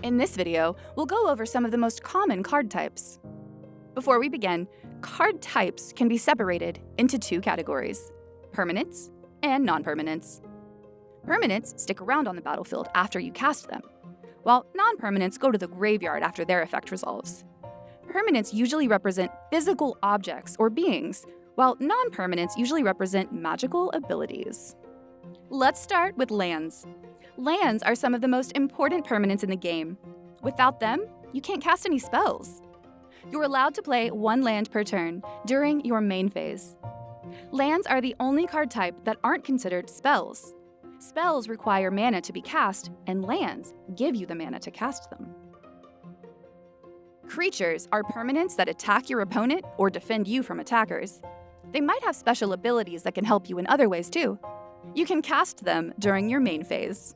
In this video, we'll go over some of the most common card types. Before we begin, card types can be separated into two categories: permanents and non-permanents. Permanents stick around on the battlefield after you cast them, while non-permanents go to the graveyard after their effect resolves. Permanents usually represent physical objects or beings, while non-permanents usually represent magical abilities. Let's start with lands. Lands are some of the most important permanents in the game. Without them, you can't cast any spells. You're allowed to play one land per turn during your main phase. Lands are the only card type that aren't considered spells. Spells require mana to be cast, and lands give you the mana to cast them. Creatures are permanents that attack your opponent or defend you from attackers. They might have special abilities that can help you in other ways too. You can cast them during your main phase.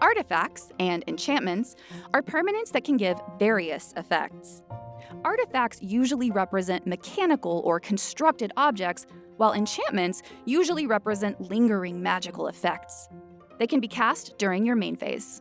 Artifacts and enchantments are permanents that can give various effects. Artifacts usually represent mechanical or constructed objects, while enchantments usually represent lingering magical effects. They can be cast during your main phase.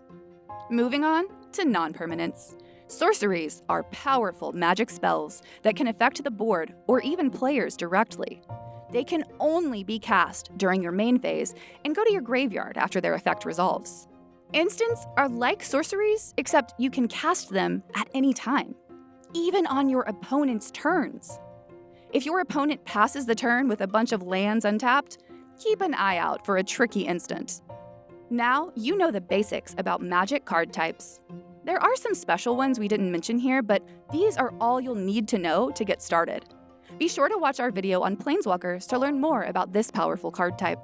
Moving on to non-permanents. Sorceries are powerful magic spells that can affect the board or even players directly. They can only be cast during your main phase and go to your graveyard after their effect resolves. Instants are like sorceries, except you can cast them at any time, even on your opponent's turns. If your opponent passes the turn with a bunch of lands untapped, keep an eye out for a tricky instant. Now you know the basics about magic card types. There are some special ones we didn't mention here, but these are all you'll need to know to get started. Be sure to watch our video on Planeswalkers to learn more about this powerful card type.